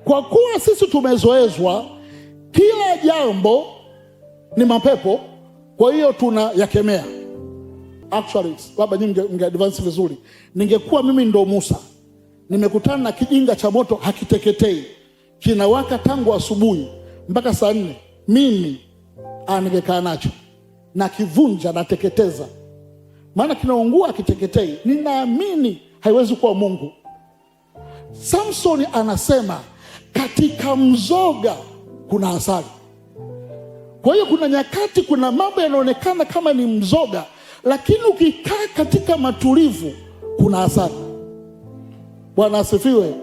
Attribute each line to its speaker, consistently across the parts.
Speaker 1: Kwa kuwa sisi tumezoezwa kila jambo ni mapepo, kwa hiyo tunayakemea. Actually, labda nyinyi mngeadvance vizuri. Ningekuwa mimi ndo Musa, nimekutana na kijinga cha moto hakiteketei, kinawaka tangu asubuhi mpaka saa 4, mimi ningekaa nacho na kivunja na teketeza, maana kinaungua hakiteketei. Ninaamini haiwezi kuwa Mungu. Samson anasema katika mzoga kuna asali. Kwa hiyo kuna nyakati, kuna mambo yanaonekana kama ni mzoga, lakini ukikaa katika matulivu kuna asali. Bwana asifiwe.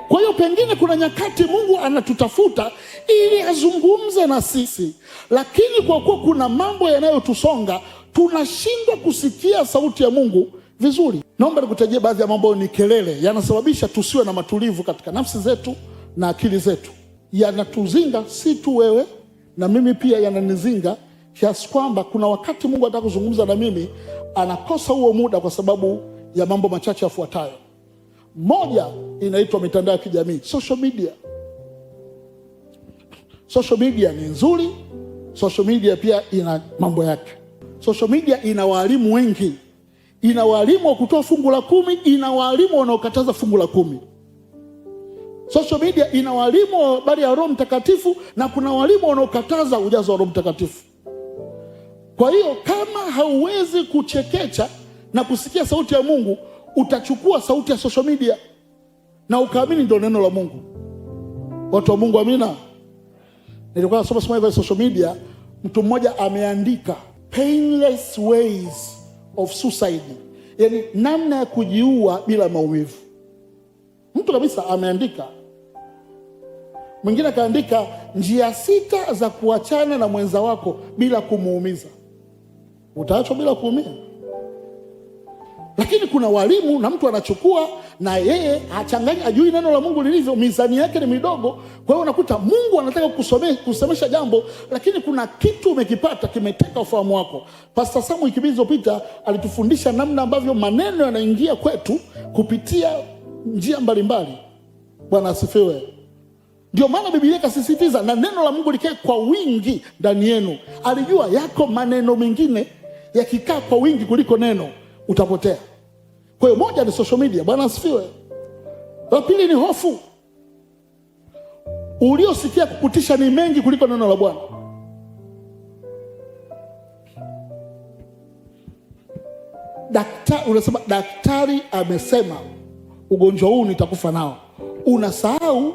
Speaker 1: Kwa hiyo pengine kuna nyakati Mungu anatutafuta ili azungumze na sisi, lakini kwa kuwa kuna mambo yanayotusonga tunashindwa kusikia sauti ya Mungu vizuri. Naomba nikutajie baadhi ya mambo ni kelele, yanasababisha tusiwe na matulivu katika nafsi zetu na akili zetu. Yanatuzinga si tu wewe na mimi, pia yananizinga kiasi kwamba kuna wakati Mungu anataka kuzungumza na mimi, anakosa huo muda kwa sababu ya mambo machache yafuatayo. Moja inaitwa mitandao ya kijamii, social media. Social media ni nzuri, social media pia ina mambo yake. Social media ina walimu wengi, ina walimu wa kutoa fungu la 10, ina walimu wanaokataza fungu la 10. Social media ina walimu wa habari ya Roho Mtakatifu na kuna walimu wanaokataza ujazo wa Roho Mtakatifu. Kwa hiyo kama hauwezi kuchekecha na kusikia sauti ya Mungu, utachukua sauti ya social media na ukaamini ndio neno la Mungu. Watu wa Mungu, amina. Nilikuwa nasoma kwa social media, mtu mmoja ameandika painless ways of suicide, yani namna ya kujiua bila maumivu. Mtu kabisa ameandika. Mwingine kaandika njia 6 za kuachana na mwenza wako bila kumuumiza. Utaachwa bila kuumia. Lakini kuna walimu na mtu anachukua na yeye achanganya, ajui neno la Mungu lilivyo, mizani yake ni midogo. Kwa hiyo unakuta Mungu anataka kusemesha jambo, lakini kuna kitu umekipata kimeteka ufahamu wako. Pastor Samu wiki zilizopita alitufundisha namna ambavyo maneno yanaingia kwetu kupitia njia mbalimbali. Bwana asifiwe. Ndio maana Biblia ikasisitiza na neno la Mungu likae kwa wingi ndani yenu. Alijua yako maneno mengine yakikaa kwa wingi kuliko neno utapotea. Kwa hiyo moja ni social media. Bwana asifiwe. La pili ni hofu. Uliosikia kukutisha ni mengi kuliko neno la Bwana. Unasema daktari amesema ugonjwa huu nitakufa nao. Unasahau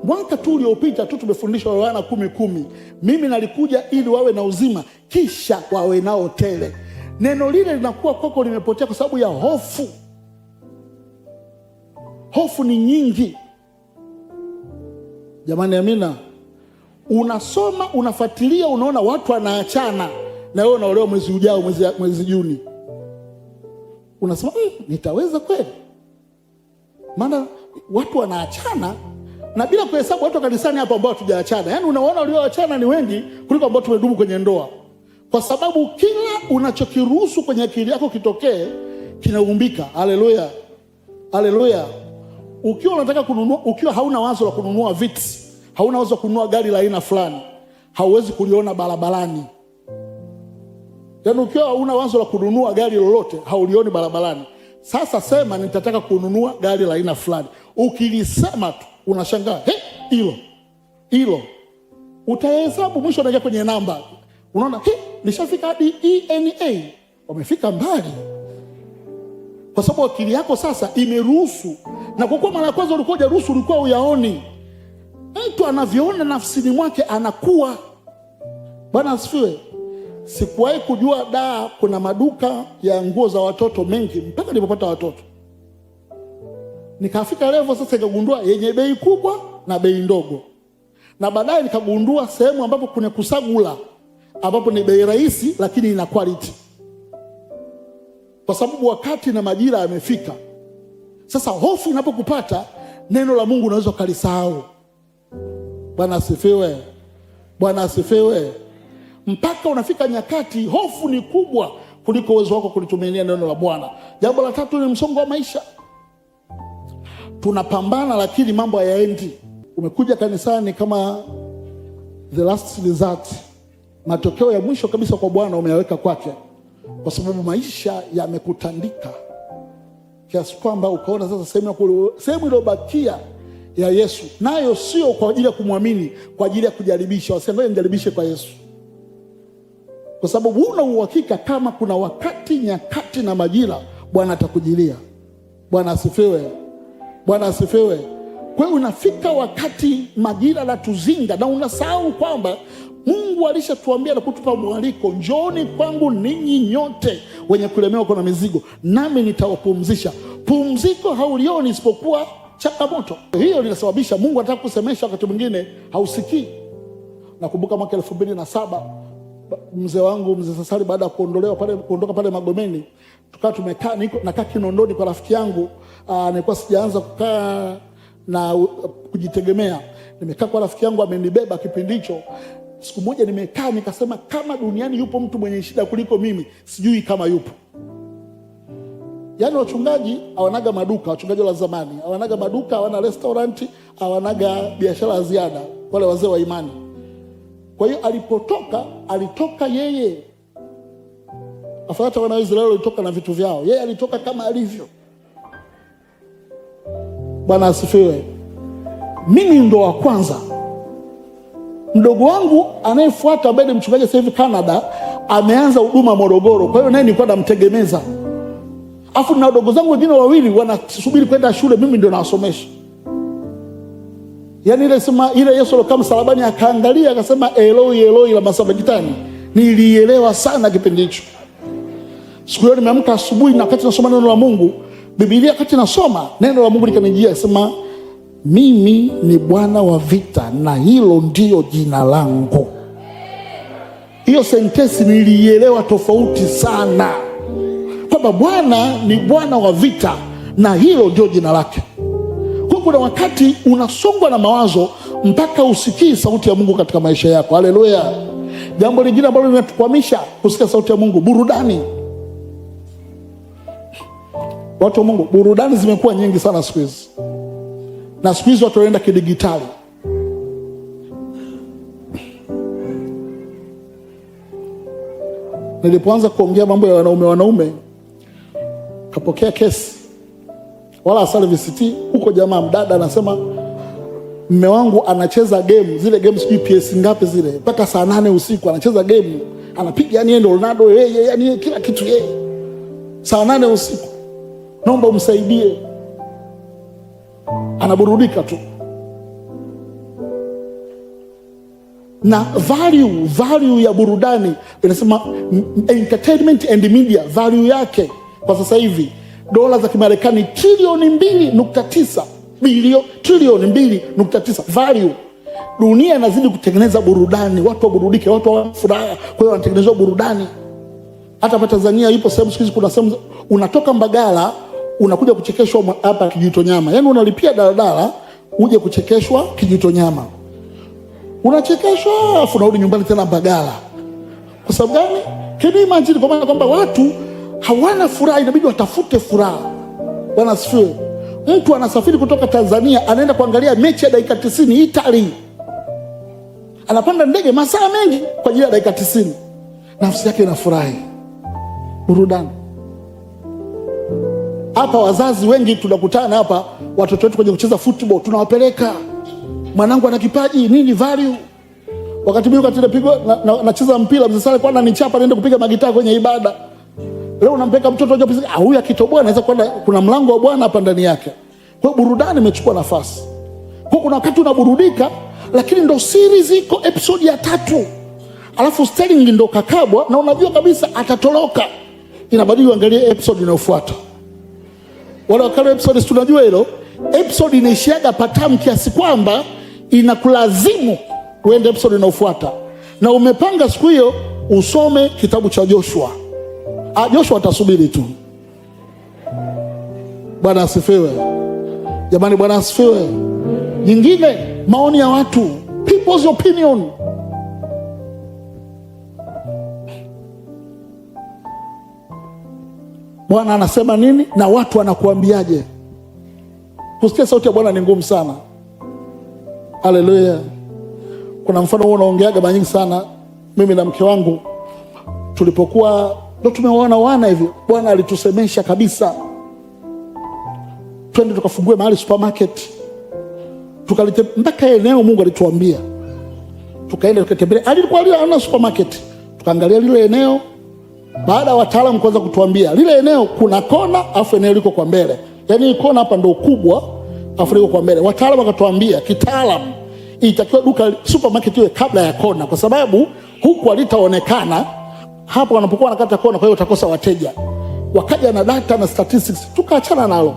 Speaker 1: mwaka tu uliopita tu tumefundishwa Yohana 10:10, mimi nalikuja ili wawe na uzima kisha wawe nao tele. Neno lile linakuwa kwako limepotea kwa sababu ya hofu. Hofu ni nyingi. Jamani, amina. Unasoma, unafuatilia, unaona watu wanaachana na wewe unaolewa mwezi ujao, mwezi Juni. Unasema nitaweza kweli? Maana watu wanaachana na bila kuhesabu watu kanisani hapa ambao hatujaachana. Yaani unaona walioachana ni wengi kuliko ambao tumedumu kwenye ndoa. Kwa sababu kila unachokiruhusu kwenye akili yako kitokee kinaumbika. Haleluya. Haleluya. Ukiwa unataka kununua, ukiwa hauna wazo la kununua viti, hauna wazo la kununua gari la aina fulani, hauwezi kuliona barabarani. Yaani ukiwa hauna wazo la kununua gari lolote, haulioni barabarani. Sasa sema nitataka kununua gari la aina fulani. Ukilisema tu unashangaa, hilo. Utahesabu mwisho unaingia kwenye namba. Unaona, nishafika hadi ENA. Wamefika mbali. Kwa sababu akili yako sasa imeruhusu. Na kwa kuwa mara ya kwanza ulikuwa hujaruhusu, ulikuwa uyaoni. Mtu anavyoona nafsini mwake anakuwa. Bwana asifiwe. Sikuwahi kujua kuna maduka ya nguo za watoto mengi mpaka nilipopata watoto. Nikafika level sasa nikagundua yenye bei kubwa na bei ndogo. Na baadaye nikagundua sehemu ambapo kuna kusagula ambapo ni bei rahisi lakini ina quality. Kwa sababu wakati na majira yamefika. Sasa hofu inapokupata, neno la Mungu unaweza ukalisahau. Bwana asifiwe. Bwana asifiwe. Mpaka unafika nyakati hofu ni kubwa kuliko uwezo wako kulitumia neno la Bwana. Jambo la tatu ni msongo wa maisha. Tunapambana lakini mambo hayaendi. umekuja kanisani kama the last resort, matokeo ya mwisho kabisa kwa Bwana umeyaweka kwake, kwa sababu maisha yamekutandika kiasi kwamba ukaona sasa sehemu iliyobakia ya Yesu nayo sio kwa ajili ya kumwamini, kwa ajili ya kujaribisha. Wasema nijaribishe kwa Yesu, kwa sababu una uhakika kama kuna wakati, nyakati na majira Bwana atakujilia. Bwana asifiwe, Bwana asifiwe. Kwa hiyo unafika wakati majira la tuzinga, na unasahau kwamba Mungu alishatuambia na kutupa mwaliko, njooni kwangu ninyi nyote wenye kulemewa kwa mizigo, nami nitawapumzisha. Pumziko haulioni isipokuwa changamoto. Hiyo linasababisha Mungu anataka kusemesha, wakati mwingine hausikii. Nakumbuka mwaka 2007 mzee wangu mzee Sasali, baada ya kuondoka pale Magomeni, tukawa tumekaa, nakaa Kinondoni kwa rafiki yangu. Nilikuwa sijaanza kukaa na kujitegemea, nimekaa kwa rafiki yangu, amenibeba kipindi hicho. Siku moja nimekaa nikasema, kama duniani yupo mtu mwenye shida kuliko mimi, sijui kama yupo. Yaani wachungaji hawanaga maduka, wachungaji wa zamani hawanaga maduka, hawana restaurant, hawanaga biashara ya ziada, wale wazee wa imani. Kwa hiyo alitoka yeye, afadhali wana wa Israeli walitoka na vitu vyao, yeye alitoka kama alivyo. Bwana asifiwe. Mimi ndo wa kwanza. Mdogo wangu anayefuata ambaye ni mchungaji sasa hivi Canada, ameanza huduma Morogoro, kwa hiyo naye nilikuwa namtegemeza. Afu na wadogo zangu wengine wawili wanasubiri kwenda shule, mimi ndio nawasomesha. Yaani ile Yesu alikuwa msalabani akaangalia akasema Eloi Eloi lama sabakthani, nilielewa sana kipindi hicho. Siku hiyo nimeamka asubuhi, na wakati nasoma neno la Mungu, Biblia wakati nasoma neno la Mungu likanijia, sema mimi ni Bwana wa vita na hilo ndio jina langu. Hiyo sentensi nilielewa tofauti sana, kwamba Bwana ni Bwana wa vita na hilo ndio jina lake. Kwa kuna wakati unasongwa na mawazo mpaka usikii sauti ya Mungu katika maisha yako. Haleluya. Jambo lingine ambalo linatukwamisha kusikia sauti ya Mungu, burudani. Watu wa Mungu, burudani zimekuwa nyingi sana siku hizi, na siku hizi watu wanaenda kidigitali. Nilipoanza kuongea mambo ya wanaume kapokea kesi wala asali VCT huko. Jamaa mdada anasema mume wangu anacheza game, zile game sijui PS ngapi zile, mpaka saa 8 usiku anacheza game, anapiga yani yeye ndo Ronaldo, yeye yani kila kitu yeye, saa 8 usiku, naomba umsaidie. Anaburudika tu. Na value ya burudani inasema entertainment and media, value yake kwa sasa hivi dola za Kimarekani trilioni 2.9 bilioni, trilioni 2.9 value. Dunia inazidi kutengeneza burudani, watu waburudike, watu wa furaha, kwa hiyo wanatengenezwa burudani. Hata hapa Tanzania ipo sehemu siku hizi, kuna sehemu unatoka Mbagala unakuja kuchekeshwa hapa Kijitonyama. Yaani unalipia daladala uje kuchekeshwa Kijitonyama, unachekeshwa afu unarudi nyumbani tena Mbagala. Kwa sababu gani? Can you imagine? Kwa maana kwamba watu hawana furaha, inabidi watafute furaha. Bwana asifiwe. Mtu anasafiri kutoka Tanzania anaenda kuangalia mechi ya dakika 90 Italy, anapanda ndege masaa mengi kwa ajili ya dakika 90, nafsi yake inafurahi. Burudani. Hapa wazazi wengi tunakutana hapa, watoto wetu kwenye kucheza football tunawapeleka, mwanangu ana kipaji nini, value. Wakati mimi nacheza mpira, mzee Sale kwa ananichapa naenda kupiga magitaa kwenye ibada. Leo unampeka mtoto aje pisa, huyu akitoboa anaweza kwenda, kuna mlango wa Bwana hapa ndani yake. Kwa hiyo burudani imechukua nafasi. Kwa kuna wakati unaburudika, lakini ndo series iko episode ya 3. Alafu Sterling ndo kakabwa na unajua kabisa atatoroka. Inabidi uangalie episode inayofuata. Wala wakati episode tunajua hilo, episode inaishiaga patamu kiasi kwamba inakulazimu uende episode inayofuata. Na umepanga siku hiyo usome kitabu cha Joshua. Joshua atasubiri tu. Bwana asifiwe. Jamani, Bwana asifiwe. Nyingine, maoni ya watu, people's opinion. Bwana anasema nini na watu wanakuambiaje? Kusikia sauti ya Bwana ni ngumu sana. Haleluya. Kuna mfano huo unaongeaga mara nyingi sana. Mimi na mke wangu tulipokuwa ndo tumeona wana hivi, Bwana alitusemesha kabisa, twende tukafungue mahali supermarket. Tukalite mpaka eneo Mungu alituambia. Tukaenda tukatembelea. Alikuwa ana supermarket. Tukaangalia lile eneo. Baada ya wataalamu kuanza kutuambia, lile eneo kuna kona afu eneo liko kwa mbele. Yaani kona hapa ndo kubwa afu liko kwa mbele. Wataalamu wakatuambia kitaalamu itakiwa duka supermarket iwe kabla ya kona, kwa sababu huku alitaonekana hapo wanapokuwa wanakata kona, kwa hiyo utakosa wateja. Wakaja na data na statistics, tukaachana nalo.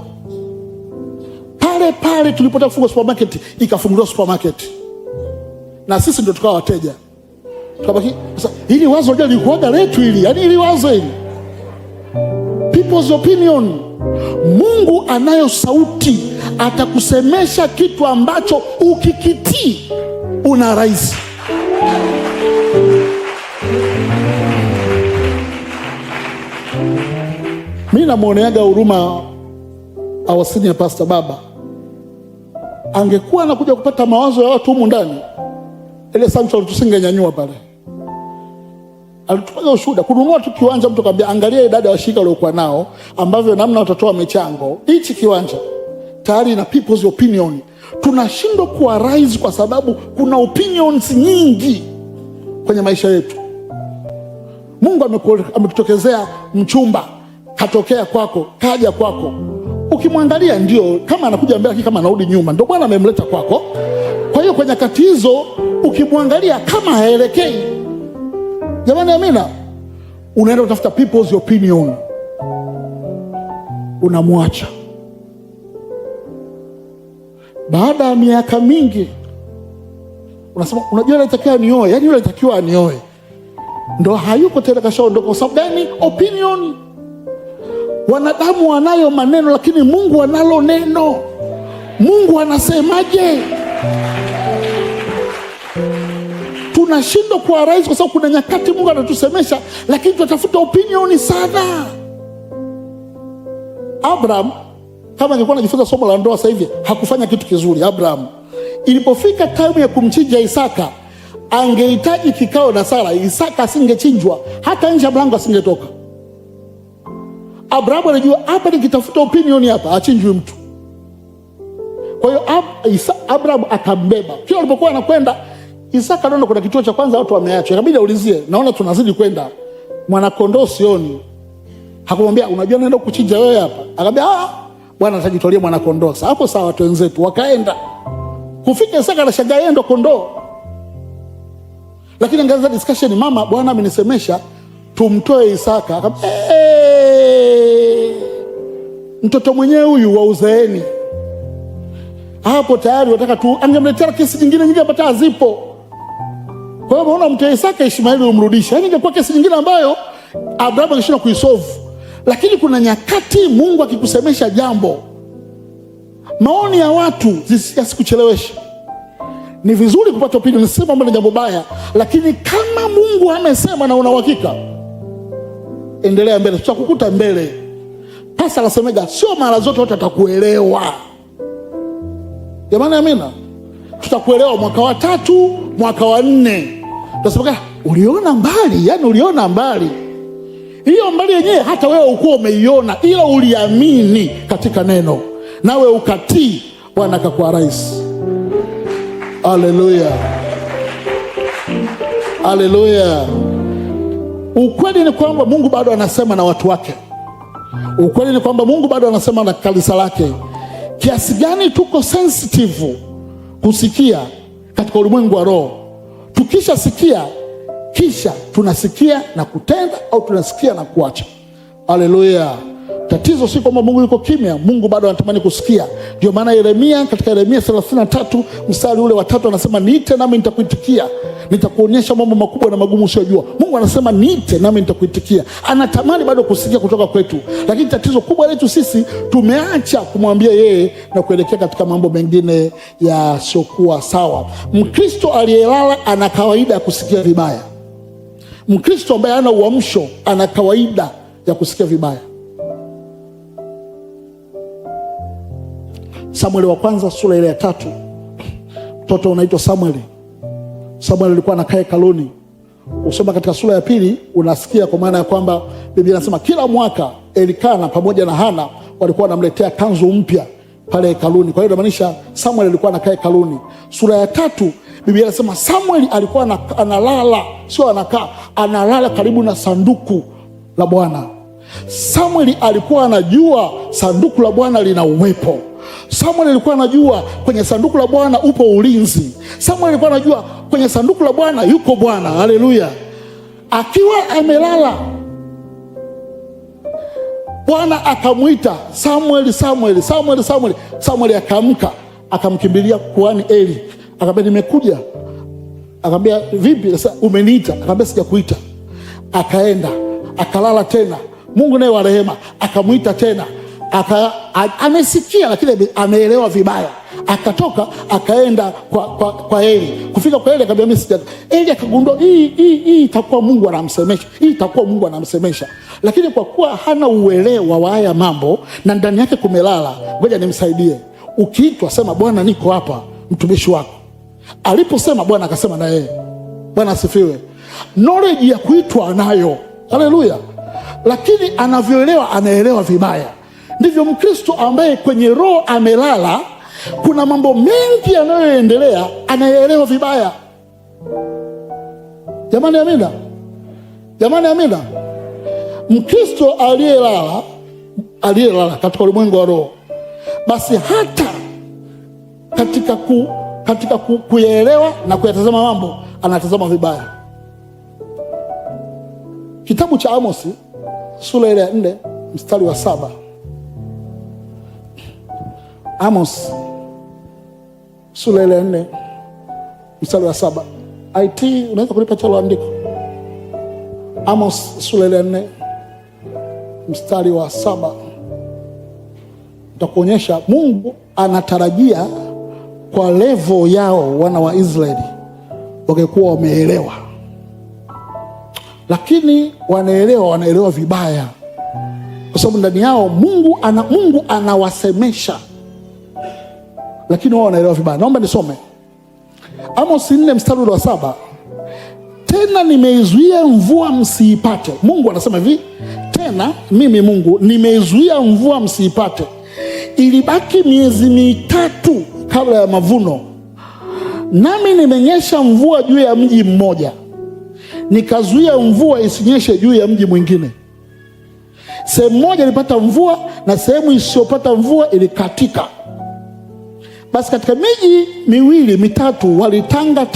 Speaker 1: Pale pale tulipotaka kufungua supermarket, ikafunguliwa supermarket. Na sisi ndio tukawa wateja. Tukabaki sasa, hili wazo ndio likuaga letu hili. Yaani hili wazo hili. People's opinion. Mungu anayo sauti, atakusemesha kitu ambacho ukikitii una rahisi. Mimi namuoneaga huruma our senior pastor baba. Angekuwa anakuja kupata mawazo ya watu humu ndani, ile sanctuary tusingenyanyua pale. Alitupaga ushuhuda, kununua tu kiwanja, mtu kaambia angalia idadi ya washirika waliokuwa nao, ambavyo namna watatoa michango. Hichi kiwanja tayari na people's opinion. Tunashindwa kuwa rise kwa sababu kuna opinions nyingi kwenye maisha yetu. Mungu amekutokezea mchumba, katokea kwako, kaja kwako. Ukimwangalia ndio kama anakuja mbele, kama anarudi nyuma, ndio Bwana amemleta kwako. Kwa hiyo kwenye kati hizo ukimwangalia kama haelekei, jamani, amina, unaenda utafuta people's opinion, unamwacha. Baada ya miaka mingi unasema unajua anatakiwa nioe, yani yule anatakiwa anioe, ndo hayuko tena, kashaondoka. Kwa sababu gani? Opinion. Wanadamu wanayo maneno, lakini Mungu analo neno. Mungu anasemaje? Tunashindwa kuwa rais kwa sababu kuna nyakati Mungu anatusemesha, lakini tunatafuta opinion sana. Abraham kama angekuwa anajifunza somo la ndoa sasa hivi, hakufanya kitu kizuri. Abraham ilipofika time ya kumchinja Isaka, angehitaji kikao na Sara. Isaka asingechinjwa, hata nje ya mlango asingetoka. Abraham anajua hapa nikitafuta opinion hapa achinjwe mtu. Kwa hiyo Abraham akambeba. Kila alipokuwa anakwenda, Isaka anaona kuna kituo cha kwanza watu wameacha. Ikabidi aulizie, naona tunazidi kwenda, mwana kondoo sioni. Hakumwambia unajua naenda kuchinja wewe hapa. Akamwambia Bwana atajitolea mwana kondoo. Sasa hapo sawa, watu wenzetu wakaenda. Kufika Isaka anashangaa yeye ndo kondoo. Lakini angaza discussion, mama, Bwana amenisemesha tumtoe Isaka. Akamwambia mtoto mwenyewe huyu wa uzeeni. Hapo tayari wataka tu angemletea kesi nyingine nyingi hapa hazipo. Kwa hiyo unaona mtoe Isaka, Ishmaeli umrudisha. Yaani ingekuwa kesi nyingine ambayo Abraham angeshindwa kuisolve. Lakini kuna nyakati Mungu akikusemesha jambo, maoni ya watu yasikucheleweshe. Ni vizuri kupata opinion, sema kwamba ni jambo baya, lakini kama Mungu amesema na una uhakika, endelea mbele, tutakukuta mbele. Pasa anasemega sio mara zote watu watakuelewa. Jamani, amina. Tutakuelewa mwaka wa 3, mwaka wa 4. Tutasema uliona mbali, yani uliona mbali. Hiyo mbali yenyewe hata wewe ukuwa umeiona, ila uliamini katika neno, nawe ukatii, Bwana akakuwa rais. Haleluya. Haleluya. Ukweli ni kwamba Mungu bado anasema na watu wake. Ukweli ni kwamba Mungu bado anasema na kanisa lake. Kiasi gani tuko sensitive kusikia katika ulimwengu wa roho. Tukisha sikia, kisha tunasikia na kutenda, au tunasikia na kuacha. Haleluya. Tatizo si kwamba Mungu yuko kimya, Mungu bado anatamani kusikia. Ndio maana Yeremia, katika Yeremia 33 mstari ule wa 3 anasema, niite nami nitakuitikia, nitakuonyesha mambo makubwa na magumu usiyojua. Mungu anasema niite nami nitakuitikia. Anatamani bado kusikia kutoka kwetu. Lakini tatizo kubwa letu sisi, tumeacha kumwambia yeye na kuelekea katika mambo mengine yasiokuwa sawa. Mkristo aliyelala ana kawaida ya kusikia vibaya. Mkristo ambaye hana uamsho ana kawaida ya kusikia vibaya. Samueli wa kwanza sura ile ya 3 mtoto unaitwa Samueli. Samueli alikuwa anakaa hekaluni. Usoma katika sura ya 2 unasikia, kwa maana ya kwamba Biblia inasema kila mwaka Elikana pamoja na Hana walikuwa wanamletea kanzu mpya pale hekaluni. Kwa hiyo inamaanisha Samuel alikuwa anakaa hekaluni. Sura ya 3 Biblia inasema Samuel alikuwa analala, sio anakaa, analala karibu na sanduku la Bwana. Samuel alikuwa anajua sanduku la Bwana lina uwepo. Samuel alikuwa anajua kwenye sanduku la Bwana upo ulinzi. Samuel alikuwa anajua kwenye sanduku la Bwana yuko Bwana. Haleluya! Akiwa amelala, Bwana akamwita Samuel, Samuel, Samuel, Samuel. Samuel akaamka, akamkimbilia kuhani Eli, akamwambia nimekuja. Akamwambia vipi sasa, umeniita? Akamwambia sijakuita. Akaenda akalala tena. Mungu naye wa rehema akamwita tena, amesikia lakini ameelewa vibaya. Akatoka akaenda kwa Eli. Kufika kwa Eli akamwambia mimi sija. Eli akagundua hii itakuwa Mungu anamsemesha, hii itakuwa Mungu anamsemesha. Lakini kwa kuwa hana uelewa wa haya mambo na ndani yake kumelala, ngoja nimsaidie. Ukiitwa sema Bwana niko hapa, mtumishi wako. Aliposema Bwana akasema na yeye. Bwana asifiwe. Knowledge ya kuitwa anayo. Haleluya. Lakini anavyoelewa anaelewa vibaya. Ndivyo Mkristo ambaye kwenye roho amelala, kuna mambo mengi yanayoendelea anaelewa vibaya. Jamani amina. Jamani amina. Mkristo aliyelala katika ulimwengu wa roho, basi hata katika kuyaelewa na kuyatazama mambo anatazama vibaya. Kitabu cha Amosi sura ile ya 4 mstari wa 7. Amos sura ile ya 4 mstari wa 7. IT unaweza kulipa chalo andiko. Amos sura ile ya 4 mstari wa 7. Nitakuonyesha Mungu anatarajia kwa level yao wana wa Israeli wangekuwa wameelewa, lakini wanaelewa vibaya, kwa sababu ndani yao Mungu anawasemesha, lakini wao wanaelewa vibaya. Naomba nisome Amos 4 mstari wa 7. Tena nimeizuia mvua msiipate. Mungu anasema hivi, tena mimi Mungu nimeizuia mvua msiipate. Ilibaki miezi 3 kabla ya mavuno, nami nimenyesha mvua juu ya mji mmoja, nikazuia mvua isinyeshe juu ya mji mwingine. Sehemu moja ilipata mvua na sehemu isiyopata mvua ilikatika. Basi katika miji 2-3 walitanga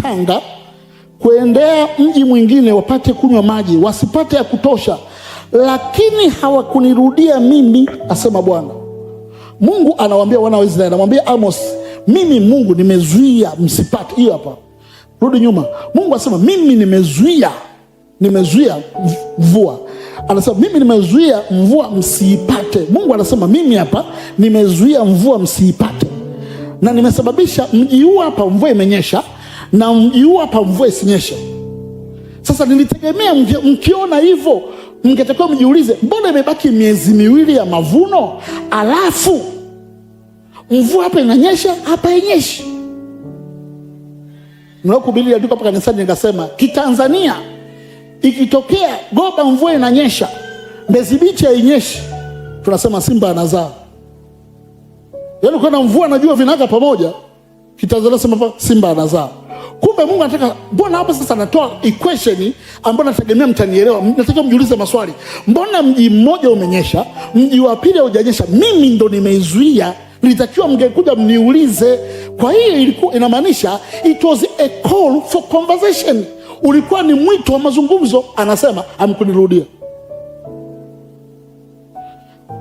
Speaker 1: kuendea mji mwingine wapate kunywa maji, wasipate ya kutosha, lakini hawakunirudia mimi, asema Bwana. Mungu anawaambia wana wa Israeli, anamwambia Amos, mimi Mungu nimezuia msipate. Hiyo hapa, rudi nyuma. Mungu anasema mimi nimezuia mvua. Anasema mimi nimezuia mvua msiipate. Mungu anasema mimi hapa nimezuia mvua msiipate, na nimesababisha mji huu hapa mvua imenyesha na mji huu hapa mvua isinyeshe. Sasa nilitegemea mkiona hivyo mngetakiwa mjiulize, mbona imebaki miezi 2 ya mavuno alafu mvua hapa inanyesha hapa inyeshi? Mnakuhubiri andiko hapa kanisani, nikasema kitanzania ikitokea Goba mvua inanyesha Mbezi Beach hainyeshi, tunasema Simba anazaa. Yaani kuna mvua najua vinaka pamoja, kitanzania sema Simba anazaa. Kumbe Mungu anataka, mbona hapa sasa natoa equation ambayo nategemea mtanielewa. Nataka mjiulize maswali. Mbona mji mmoja umenyesha, mji wa pili hujanyesha? Mimi ndo nimeizuia. Nilitakiwa mngekuja mniulize. Kwa hiyo ilikuwa inamaanisha it was a call for conversation. Ulikuwa ni mwito wa mazungumzo. Anasema amkunirudia.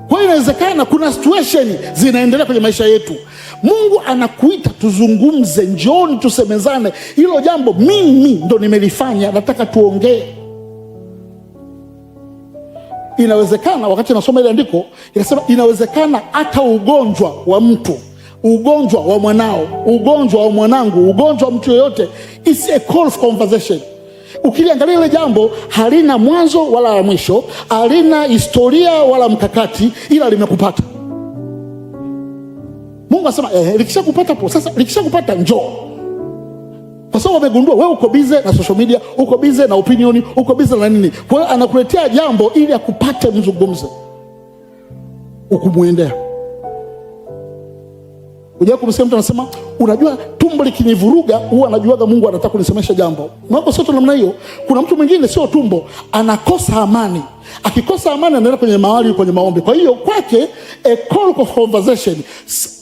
Speaker 1: Kwa hiyo inawezekana kuna situation zinaendelea kwenye maisha yetu. Mungu anakuita tuzungumze, njooni tusemezane. Hilo jambo mimi ndo nimelifanya, nataka tuongee. Inawezekana, wakati nasoma ile andiko inasema inawezekana hata ugonjwa wa mtu, ugonjwa wa mwanao, ugonjwa wa mwanangu, ugonjwa wa mtu yoyote, it's a call for conversation. Ukiliangalia ile jambo halina mwanzo wala mwisho, halina historia wala mkakati, ila limekupata. Mungu anasema likishakupata hapo sasa, likishakupata njoo. kwa sababu amegundua wewe uko busy na social media, uko busy na opinion, uko busy na nini. Kwa hiyo anakuletea jambo ili akupate mzungumze, ukumuendea. Unajua kumsikia mtu anasema, unajua tumbo likinivuruga huwa anajuaga Mungu anataka kunisemesha jambo. Mambo sio namna hiyo. Kuna mtu mwingine sio tumbo, anakosa amani. Akikosa amani anaenda kwenye mahali, kwenye maombi. Kwa hiyo kwake a call of conversation,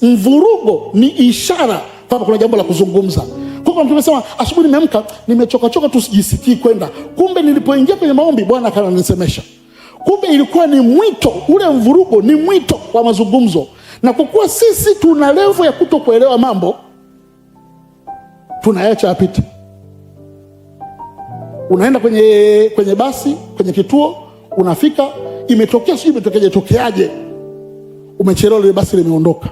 Speaker 1: mvurugo ni ishara kwamba kuna jambo la kuzungumza. Kwa mtu anasema, asubuhi nimeamka, nimechoka tu, sijisikii kwenda. Kumbe nilipoingia kwenye maombi Bwana akanisemesha. Kumbe ilikuwa ni mwito, ule mvurugo ni mwito wa mazungumzo. Na kwa kuwa sisi tuna level ya kutokuelewa mambo, tunaacha apite. Unaenda kwenye basi, kwenye kituo, unafika, imetokea sio tokeaje, umechelewa, ile basi limeondoka.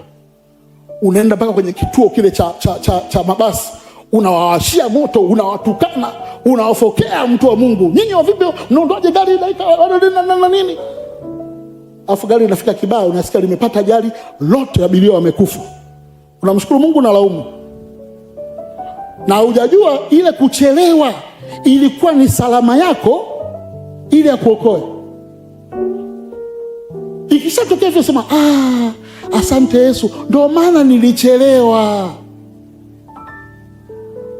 Speaker 1: Unaenda mpaka kwenye kituo kile cha mabasi, unawawashia moto, unawatukana, unawafokea mtu wa Mungu. Nyinyi wa vipi mnaondoaje gari na nini? Afu gari linafika kibao, unasikia limepata ajali, lote abiria wamekufa. Unamshukuru Mungu na laumu. Na hujajua ile kuchelewa ilikuwa ni salama yako ili akuokoe. Ikishatokea hivyo sema, asante Yesu, ndio maana nilichelewa.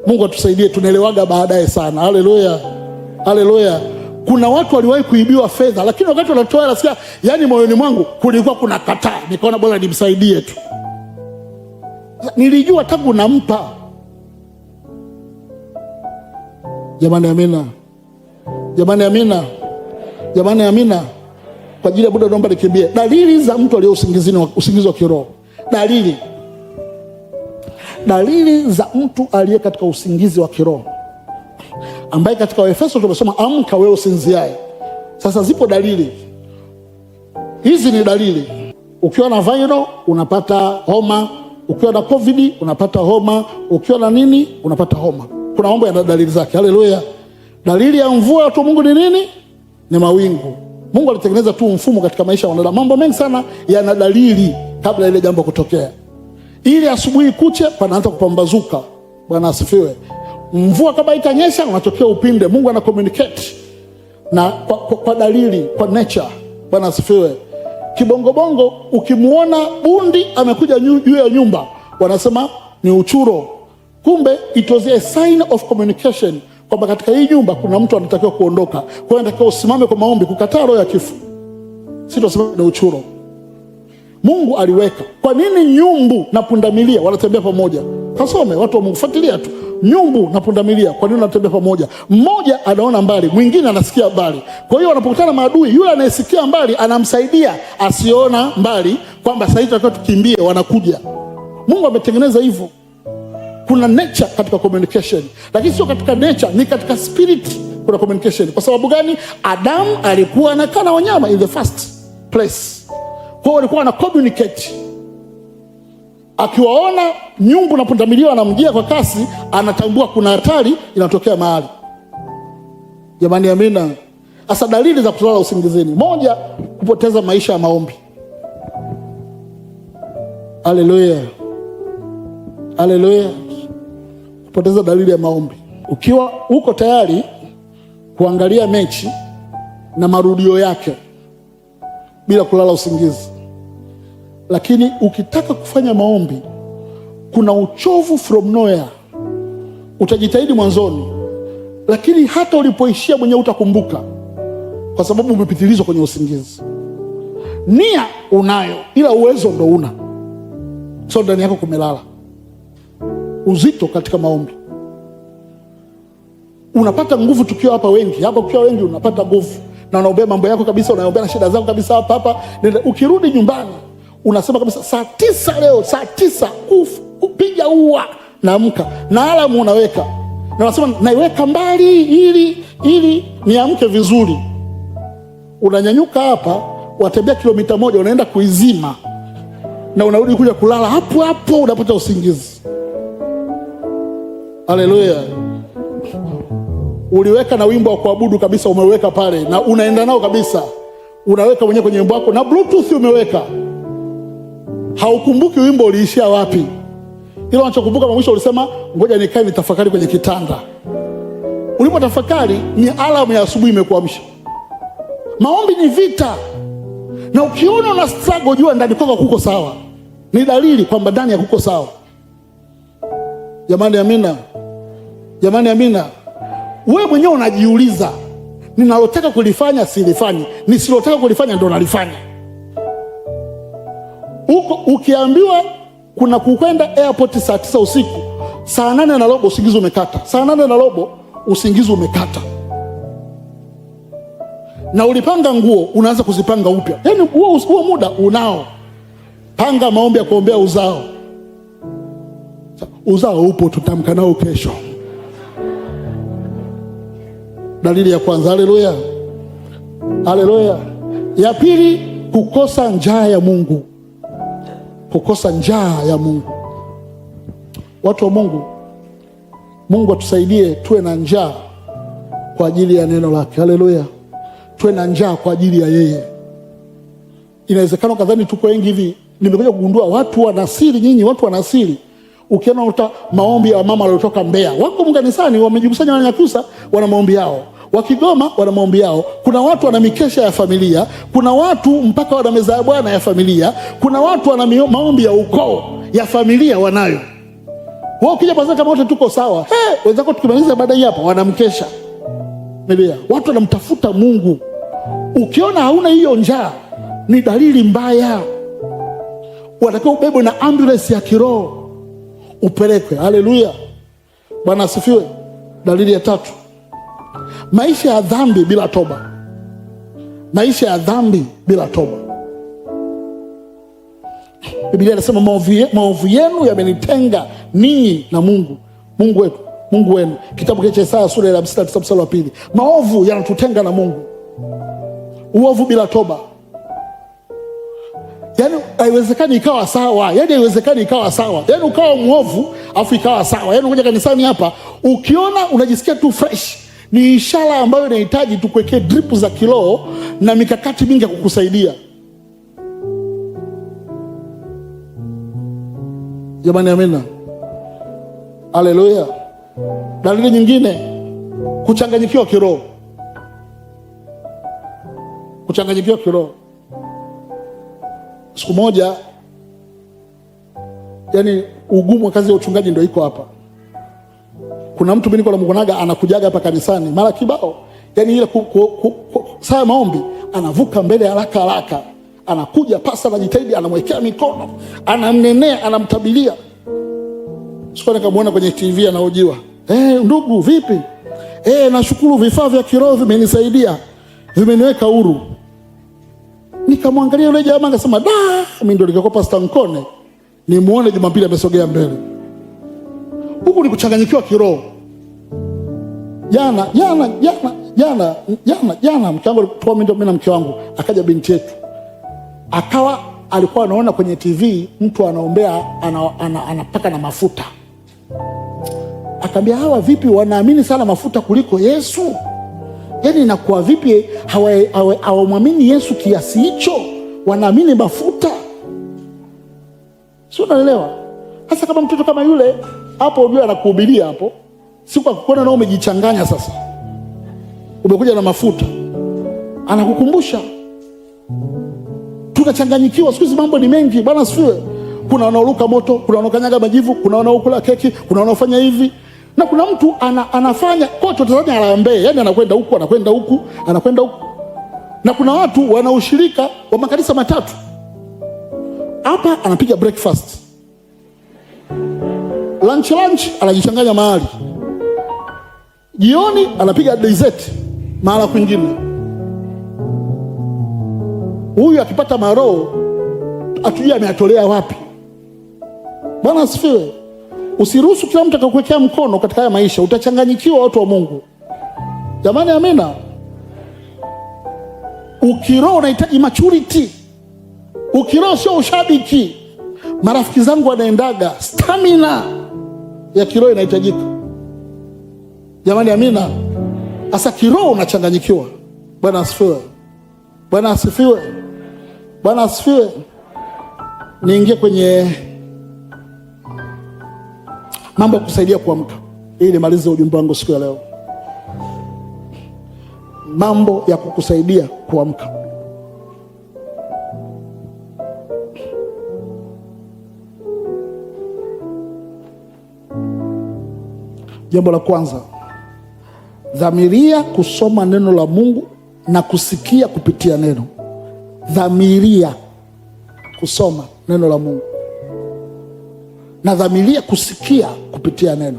Speaker 1: Mungu atusaidie, tunaelewaga baadaye sana. Haleluya. Haleluya. Kuna watu waliwahi kuibiwa fedha, lakini wakati wanatoa nasikia, yani moyoni mwangu kulikuwa kuna kataa. Nikaona bora nimsaidie tu. Nilijua tangu nampa. Jamani amina. Jamani amina. Jamani amina. Kwa ajili ya muda naomba nikimbie. Dalili za mtu aliye usingizi wa kiroho. Dalili za mtu aliye katika usingizi wa kiroho, ambaye katika Efeso tumesoma amka wewe usinziaye. Sasa zipo dalili. Hizi ni dalili. Ukiwa na viral unapata homa, ukiwa na COVID unapata homa, ukiwa na nini unapata homa. Kuna mambo ya dalili zake. Haleluya. Dalili ya mvua watu Mungu ni nini? Ni mawingu. Mungu alitengeneza tu mfumo katika maisha ya wanadamu. Mambo mengi sana yana dalili kabla ile jambo kutokea. Ili asubuhi kuche panaanza kupambazuka. Bwana asifiwe. Mvua kama itanyesha unatokea upinde. Mungu ana communicate na kwa dalili, kwa nature. Bwana asifiwe. Kibongobongo ukimuona bundi amekuja juu ya nyumba, wanasema ni uchuro. Kumbe it was a sign of communication kwamba katika hii nyumba kuna mtu anatakiwa kuondoka. Kwa hiyo anatakiwa usimame kwa maombi kukataa roho ya kifo. Sisi tunasema ni uchuro. Mungu aliweka. Kwa nini nyumbu na pundamilia wanatembea pamoja? Kasome watu wa Mungu, fuatilia tu. Nyumbu na pundamilia kwa nini wanatembea pamoja? Mmoja anaona mbali, mwingine anasikia mbali. Kwa hiyo wanapokutana maadui, yule anayesikia mbali anamsaidia asiona mbali, kwamba sasa hivi tukimbie wanakuja. Mungu ametengeneza hivyo. Kuna nature katika communication, lakini sio katika nature, ni katika spirit kuna communication. Kwa sababu gani? Adam alikuwa anakaa na wanyama in the first place. Kwa hiyo alikuwa ana communicate. Akiwaona nyumbu na pundamilia wanamjia kwa kasi, anatambua kuna hatari inatokea mahali. Jamani amina. Asa dalili za kulala usingizini. Moja, kupoteza maisha ya maombi. Haleluya. Haleluya. Kupoteza dalili ya maombi. Ukiwa uko tayari kuangalia mechi na marudio yake bila kulala usingizi, lakini ukitaka kufanya maombi kuna uchovu from nowhere. Utajitahidi mwanzoni, lakini hata ulipoishia mwenyewe utakumbuka, kwa sababu umepitilizwa kwenye usingizi. Nia unayo ila uwezo ndo una, so ndani yako kumelala. Uzito katika maombi. Unapata nguvu tukiwa hapa wengi. Hapa ukiwa wengi unapata nguvu na unaombea mambo yako kabisa, unaombea na shida zako kabisa hapa. Ukirudi nyumbani unasema kabisa saa 9 leo, saa 9 upiga ua, naamka na alamu unaweka. Na unasema naiweka mbali ili niamke vizuri. Unanyanyuka hapa, watembea kilomita 1 unaenda kuizima na unarudi kuja kulala hapo hapo, unapata usingizi. Haleluya. Uliweka na wimbo wa kuabudu kabisa, umeweka pale na unaenda nao kabisa. Unaweka mwenyewe kwenye wimbo wako na bluetooth umeweka. Haukumbuki wimbo uliishia wapi. Ila unachokumbuka mwisho ulisema ngoja nikae nitafakari kwenye kitanda. Ulipotafakari ni alamu ya asubuhi imekuamsha. Maombi ni vita. Na ukiona una struggle, jua ndani kwako kuko sawa. Ni dalili kwamba ndani kuko sawa. Jamani amina. Jamani amina. Wewe mwenyewe unajiuliza, ninalotaka kulifanya silifanyi, nisilotaka kulifanya ndo nalifanya. Ukiambiwa kuna kukwenda airport saa 9 usiku, saa 8:15 usingizi umekata. Saa 8:15 usingizi umekata. Na ulipanga nguo, unaanza kuzipanga upya. Yaani huo muda unao. Panga maombi ya kuombea uzao. Uzao upo, tutamka nao kesho. Dalili ya kwanza. Haleluya. Haleluya. Ya pili, kukosa njaa ya Mungu. Kukosa njaa ya Mungu. Watu wa Mungu, Mungu atusaidie tuwe na njaa kwa ajili ya neno lake. Haleluya. Tuwe na njaa kwa ajili ya yeye. Inawezekana kadhani tuko wengi hivi. Nimekuja kugundua watu wana siri, nyinyi watu wana siri. Ukiona uta maombi ya mama waliotoka Mbeya, wako mkanisani wamejikusanya Wanyakyusa, wana maombi yao. Wa Kigoma wana maombi yao. Kuna watu wana mikesha ya familia, kuna watu mpaka wana meza ya Bwana ya familia, kuna watu wana maombi ya ukoo ya familia wanayo. Wao kija pazaka kama wote tuko sawa. Wenzako tukimaliza baada hii hapa wanamkesha. Biblia, watu wanamtafuta Mungu. Ukiona hauna hiyo njaa, ni dalili mbaya. Unatakiwa ubebwe na ambulance ya kiroho upelekwe. Haleluya. Bwana asifiwe. Dalili ya tatu, maisha ya dhambi bila toba. Maisha ya dhambi bila toba. Biblia inasema maovu yenu yamenitenga ninyi na Mungu wetu, Mungu wenu. Kitabu cha Isaya sura ya 59 mstari wa 2. Maovu yanatutenga na Mungu. Uovu bila toba. Yaani haiwezekani ikawa sawa. Yaani haiwezekani ikawa sawa. Yaani ukawa muovu afu ikawa sawa. Yaani unakuja kanisani hapa ukiona unajisikia tu fresh, ni ishara ambayo inahitaji tukuwekee drip za kiroho na mikakati mingi ya kukusaidia. Jamani amina. Haleluya. Dalili nyingine, kuchanganyikiwa kiroho. Kuchanganyikiwa kiroho. Siku moja, yani ugumu wa kazi ya uchungaji ndio iko hapa. Kuna mtu mimi niko namuonaga anakujaga hapa kanisani mara kibao. Yani ile saa maombi anavuka mbele haraka. Anakuja pasa anajitahidi, anamwekea mikono, anamnenea, anamtabilia. Siku nikamuona kwenye TV anahojiwa. Ndugu vipi? Nashukuru vifaa vya kiroho vimenisaidia. Vimeniweka huru. Nikamwangalia yule jamaa akasema, mimi ndio ningekuwa Pastor Nkone nimuone Jumapili amesogea mbele. Huku ni kuchanganyikiwa kiroho. Jana mke wangu alikuwa mimi na mke wangu, akaja binti yetu. Akawa alikuwa anaona kwenye TV mtu anaombea anapaka na mafuta. Akaambia, hawa vipi wanaamini sana mafuta kuliko Yesu? Yaani inakuwa vipi hawamwamini Yesu kiasi hicho, wanaamini mafuta? Sio, unaelewa? Hasa kama mtoto kama yule hapo unajua anakuhubiria hapo, siku akuona na umejichanganya sasa. Umekuja na mafuta. Anakukumbusha. Tukachanganyikiwa, siku hizi mambo ni mengi. Bwana asifiwe. Kuna wanaoruka moto, kuna wanaokanyaga majivu, kuna wanaokula keki, kuna wanaofanya hivi. Na kuna mtu anafanya kote Tanzania harambee, yani anakwenda huku, anakwenda huku. Na kuna watu wana ushirika wa makanisa matatu. Hapa anapiga breakfast. Lunch anajichanganya mahali. Jioni anapiga dessert mahali kwingine. Huyu akipata maroho atujua ameatolea wapi. Bwana asifiwe. Usiruhusu kila mtu akakuwekea mkono katika haya maisha, utachanganyikiwa watu wa Mungu. Jamani amina. Ukiroho unahitaji maturity. Ukiroho sio ushabiki. Marafiki zangu wanaendaga, stamina ya kiroho inahitajika. Jamani amina. Asa kiroho unachanganyikiwa. Bwana asifiwe. Bwana asifiwe. Bwana asifiwe. Niingie kwenye Mambo ya kusaidia kuamka, ili nimalize ujumbe wangu siku ya leo. Mambo ya kukusaidia kuamka. Jambo la kwanza, dhamiria kusoma neno la Mungu na kusikia kupitia neno. Dhamiria kusoma neno la Mungu na dhamiria kusikia kupitia neno.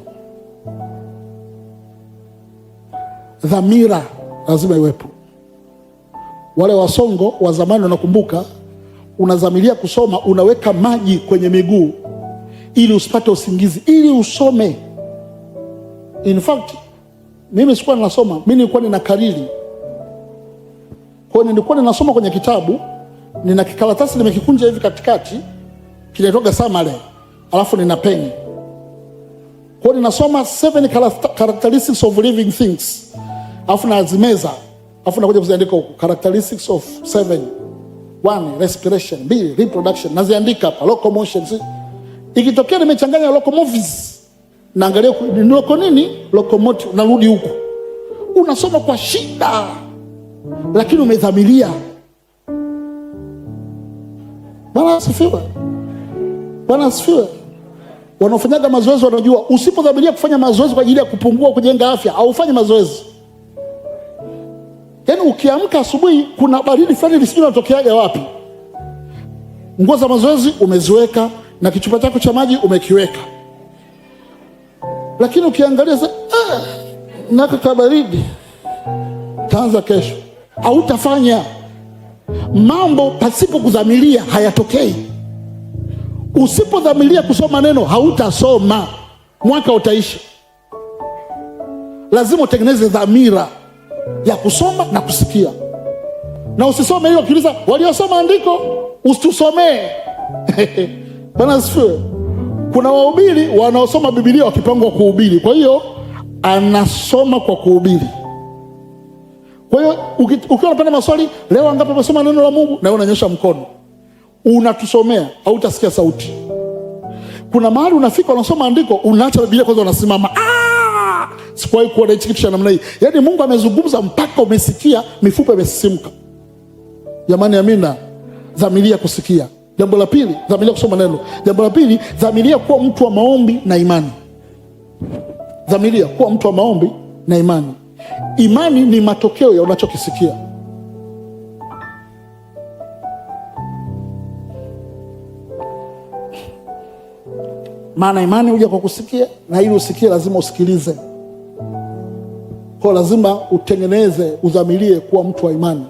Speaker 1: Dhamira lazima iwepo. Wale wasongo wa zamani wanakumbuka, unadhamiria kusoma, unaweka maji kwenye miguu ili usipate usingizi, ili usome. In fact, mimi sikuwa ninasoma, mimi nilikuwa ninakariri. Kwa hiyo nilikuwa ninasoma kwenye kitabu, nina kikaratasi nimekikunja hivi katikati, kinatoka summary, alafu nina peni. Kwa hiyo ninasoma 7 characteristics of living things, alafu nazimeza, alafu nakuja kuziandika huko. Characteristics of 7: 1 respiration, 2 reproduction, naziandika hapa. Locomotion, ikitokea nimechanganya locomotives, naangalia ni loko nini, locomotive, narudi huko. Unasoma kwa shida, lakini umedhamiria. Bwana asifiwe. Bwana asifiwe. Wanaofanyaga mazoezi wanajua, usipodhamiria kufanya mazoezi kwa ajili ya kupungua, kujenga afya, haufanyi mazoezi. Yaani ukiamka asubuhi kuna baridi fulani lisijui linatokeaga wapi. Nguo za mazoezi umeziweka na kichupa chako cha maji umekiweka. Lakini ukiangalia naka baridi, taanza kesho, hautafanya mambo pasipo kudhamiria, hayatokei. Usipodhamiria kusoma neno, hautasoma, mwaka utaisha. Lazima utengeneze dhamira ya kusoma na kusikia. Na usisome hiyo ukiuliza waliosoma andiko, usitusomee. Bwana asifiwe. Kuna wahubiri wanaosoma Biblia wakipangwa kuhubiri, kwa hiyo anasoma kwa kuhubiri. Kwa hiyo ukiwa unapenda maswali, leo angapi umesoma neno la Mungu, na unanyosha mkono, unatusomea, hautasikia sauti. Kuna mahali unafika unasoma andiko, unaacha Biblia kwanza, unasimama. Sikuwahi kuona hichi kitu cha namna hii. Yaani Mungu amezungumza mpaka umesikia, mifupa imesisimka. Jamani, amina. Dhamiria kusikia. Jambo la pili, dhamiria kusoma neno. Jambo la pili, dhamiria kuwa mtu wa maombi na imani. Dhamiria kuwa mtu wa maombi na imani. Imani ni matokeo ya unachokisikia. Maana imani huja kwa kusikia, na ili usikie lazima usikilize. Kwa lazima utengeneze, udhamirie kuwa mtu wa imani.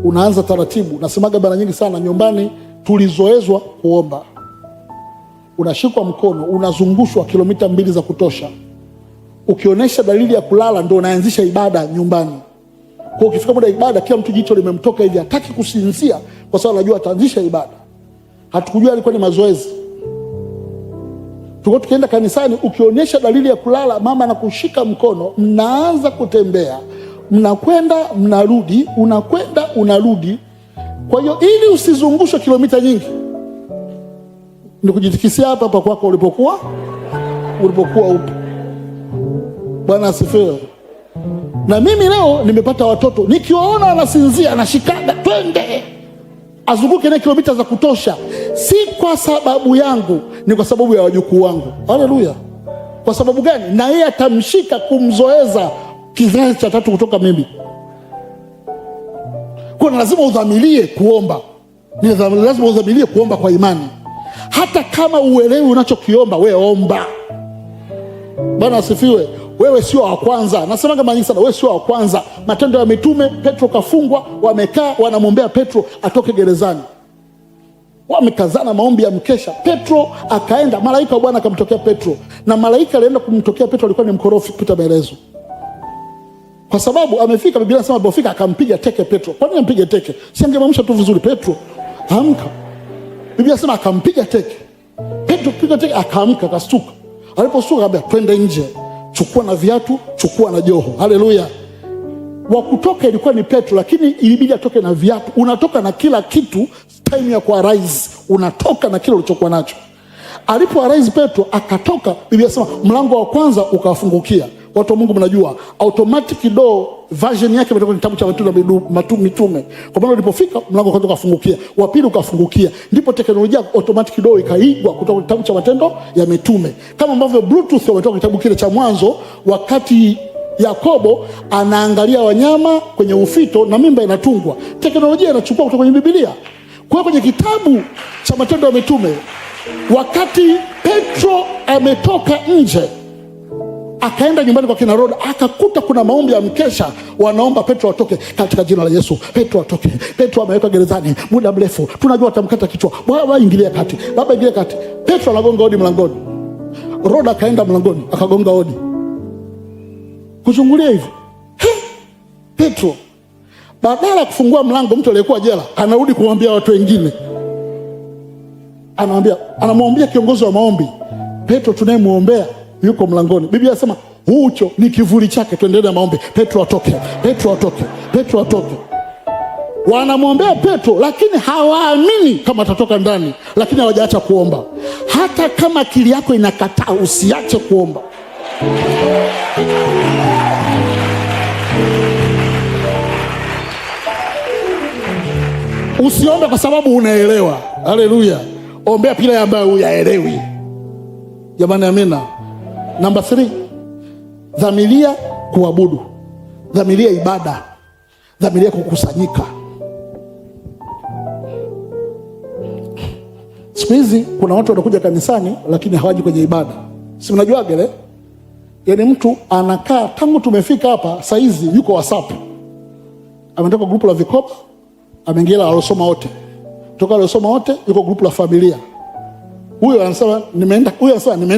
Speaker 1: Unaanza taratibu. Nasemaga mara nyingi sana, nyumbani tulizoezwa kuomba. Unashikwa mkono, unazungushwa kilomita 2 za kutosha. Ukionyesha dalili ya kulala, ndio unaanzisha ibada nyumbani. Kwa ukifika muda ibada, kila mtu jicho limemtoka hivi, hataki kusinzia kwa sababu anajua ataanzisha ibada. Hatukujua alikuwa ni mazoezi. Tulikuwa tukienda kanisani, ukionyesha dalili ya kulala, mama anakushika mkono, mnaanza kutembea, mnakwenda mnarudi, unakwenda unarudi. Kwa hiyo ili usizungushwe kilomita nyingi, ni kujitikisia hapa hapa kwako ulipokuwa upo. Bwana asifiwe. Na mimi leo nimepata watoto, nikiwaona wanasinzia nashikaga, twende, azunguke na kilomita za kutosha. Si kwa sababu yangu, ni kwa sababu ya wajukuu wangu. Haleluya. Kwa sababu gani? Na yeye atamshika kumzoeza kizazi cha 3 kutoka mimi. Kwa lazima udhamirie kuomba. Ni lazima udhamirie kuomba kwa imani. Hata kama uelewi unachokiomba, wewe omba. Bwana asifiwe. Wewe sio wa kwanza. Nasema kama nyingi sana, wewe sio wa kwanza. Matendo ya Mitume, Petro kafungwa, wamekaa wanamwombea Petro atoke gerezani. Wamekazana maombi ya mkesha. Petro akaenda, malaika wa Bwana akamtokea Petro, na malaika alienda kumtokea Petro alikuwa ni mkorofi kupita maelezo. Kwa sababu amefika, Biblia inasema alipofika akampiga teke Petro. Kwa nini ampige teke? Si angemwamsha tu vizuri, Petro amka. Biblia inasema akampiga teke. Petro piga teke, akaamka, akastuka. Alipostuka akamwambia twende nje. Chukua na viatu, chukua na joho. Haleluya. Wa kutoka ilikuwa ni Petro, lakini ilibidi atoke na viatu. Unatoka na kila kitu, time ya kuarise, unatoka na kile ulichokuwa nacho. Alipo arise Petro akatoka, Biblia inasema mlango wa kwanza ukafungukia. Watu wa Mungu mnajua automatic door version yake imetoka kitabu cha Mitume. Kwa maana ulipofika mlango wa kwanza ukafungukia, wa pili ukafungukia, ndipo teknolojia automatic door ikaigwa kutoka kitabu cha Matendo ya Mitume. Kama ambavyo Bluetooth imetoka kitabu kile cha Mwanzo, wakati Yakobo anaangalia wanyama kwenye ufito na mimba inatungwa, teknolojia inachukua kutoka kwenye Biblia. Kwa kwenye kitabu cha Matendo ya Mitume, wakati Petro ametoka nje akaenda nyumbani kwa kina Roda, akakuta kuna maombi ya mkesha, wanaomba Petro atoke katika jina la Yesu. Petro atoke. Petro amewekwa gerezani muda mrefu, tunajua atamkata kichwa. Baba ingilia kati, baba ingilia kati. Petro anagonga hodi mlangoni. Roda akaenda mlangoni akagonga hodi. Kuchungulia hivyo. Petro badala ya kufungua mlango, mtu aliyekuwa jela anarudi kumwambia watu wengine. Anamwambia kiongozi wa maombi, Petro tunayemuombea yuko mlangoni. Biblia inasema hucho ni kivuli chake, tuendelee na maombi. Petro atoke, Petro atoke, Petro atoke. Wanamwombea Petro, lakini hawaamini kama atatoka ndani, lakini hawajaacha kuomba. Hata kama akili yako inakataa, usiache kuomba. Usiombe kwa sababu unaelewa. Haleluya. Ombea pila ambayo huyaelewi. Jamani, amina. Namba 3, dhamiria kuabudu, dhamiria ibada, dhamiria kukusanyika. Siku hizi kuna watu wanakuja kanisani lakini hawaji kwenye ibada. Si mnajua gele? Yaani mtu anakaa tangu tumefika hapa saa hizi yuko WhatsApp. Ametoka grupu la vikopa, ameingia alosoma wote. Toka alosoma wote yuko grupu la familia. Huyo anasema nimeenda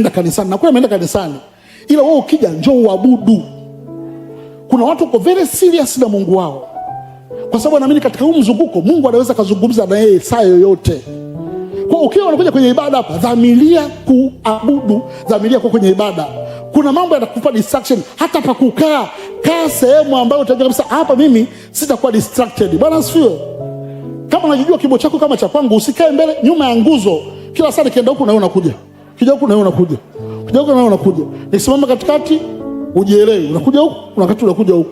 Speaker 1: kanisani. Na kwa ameenda kanisani. Ila wewe ukija njoo uabudu. Kuna watu wako very serious na Mungu wao. Kwa sababu anaamini katika huu mzunguko Mungu anaweza kuzungumza na yeye saa yoyote. Kwa ukiwa unakuja kwenye ibada hapa, dhamiria kuabudu, dhamiria kwa kwenye ibada. Kuna mambo yanakupa distraction, hata pa kukaa, kaa sehemu ambayo utajua kabisa hapa mimi sitakuwa distracted. Bwana asifiwe. Kama unajijua kibo chako kama cha kwangu, usikae mbele nyuma ya nguzo. Kila saa nikienda huku na wewe unakuja. Kija huku na wewe unakuja. Kija huku na wewe unakuja. Nikisimama katikati ujielewi. Unakuja huku, unakati unakuja huku.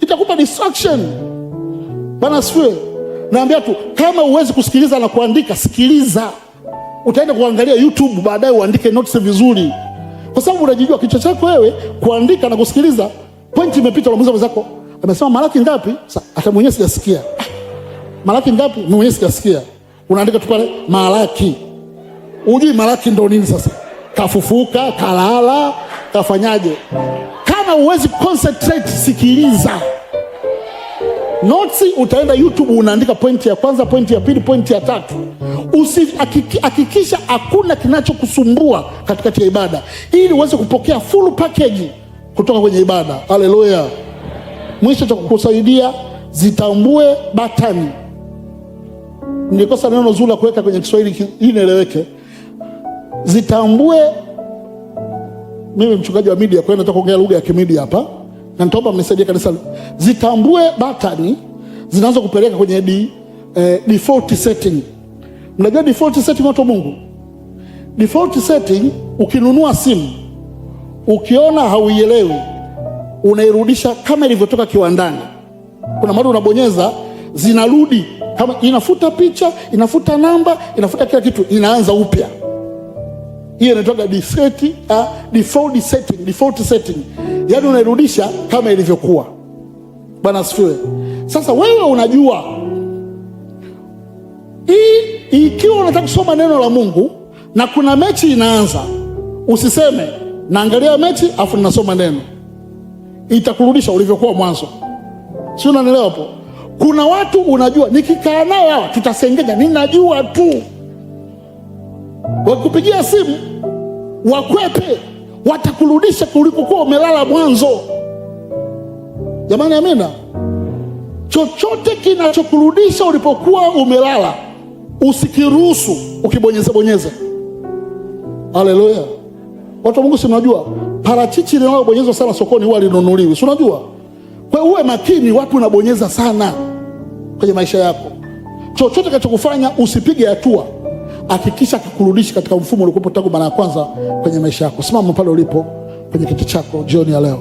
Speaker 1: Itakupa distraction. Bwana asifiwe. Naambia tu kama uwezi kusikiliza na kuandika, sikiliza. Utaenda kuangalia YouTube baadaye uandike notes vizuri. Kwa sababu unajijua kichwa chako wewe kuandika na kusikiliza. Point imepita, unamuuliza mwenzako, amesema Malaki ngapi? Sasa hata mwenyewe sijasikia. Malaki ngapi? Mwenyewe sijasikia. Unaandika tu pale Malaki. Ujui Malaki ndo nini sasa? Kafufuka, kalala, kafanyaje? Kama uwezi concentrate, sikiliza. Notes utaenda YouTube unaandika pointi ya kwanza, pointi ya pili, pointi ya tatu. Hakikisha hakuna kinachokusumbua katikati ya ibada, ili uweze kupokea full package kutoka kwenye ibada. Haleluya. Mwisho cha kukusaidia, zitambue batani. Nilikosa neno zuri la kuweka kwenye Kiswahili ili nieleweke. Zitambue. Mimi mchungaji wa media, kwa hiyo nataka kuongea lugha ya kimedia hapa. Na nitaomba mnisaidie kanisa. Zitambue batani zinaanza kupeleka kwenye default setting. Mnajua default setting watu wa Mungu? Default setting, ukinunua simu ukiona hauielewi unairudisha kama ilivyotoka kiwandani. Kuna mara unabonyeza zinarudi kama inafuta picha, inafuta namba, inafuta kila kitu, inaanza upya. Hiyo inaitwa default setting. Yaani unairudisha kama ilivyokuwa. Bwana asifiwe. Sasa wewe unajua ikiwa unataka kusoma neno la Mungu na kuna mechi inaanza, usiseme naangalia mechi afu ninasoma neno. Itakurudisha ulivyokuwa mwanzo. Si unanielewa hapo? Kuna watu unajua nikikaa nao hawa tutasengenya, ninajua tu. Wakupigia simu wakwepe, watakurudisha kulikokuwa umelala mwanzo. Jamani, amina. Chochote kinachokurudisha ulipokuwa umelala usikiruhusu ukibonyeza. Haleluya. Watu wa Mungu, si unajua parachichi linalobonyezwa sana sokoni huwa linunuliwi. Si unajua? Kwa hiyo uwe makini wapi unabonyeza sana kwenye maisha yako. Chochote kinachokufanya usipige hatua hakikisha kukurudisha katika mfumo uliokuwepo tangu mara ya kwanza kwenye maisha yako. Simama pale ulipo kwenye kiti chako jioni ya leo.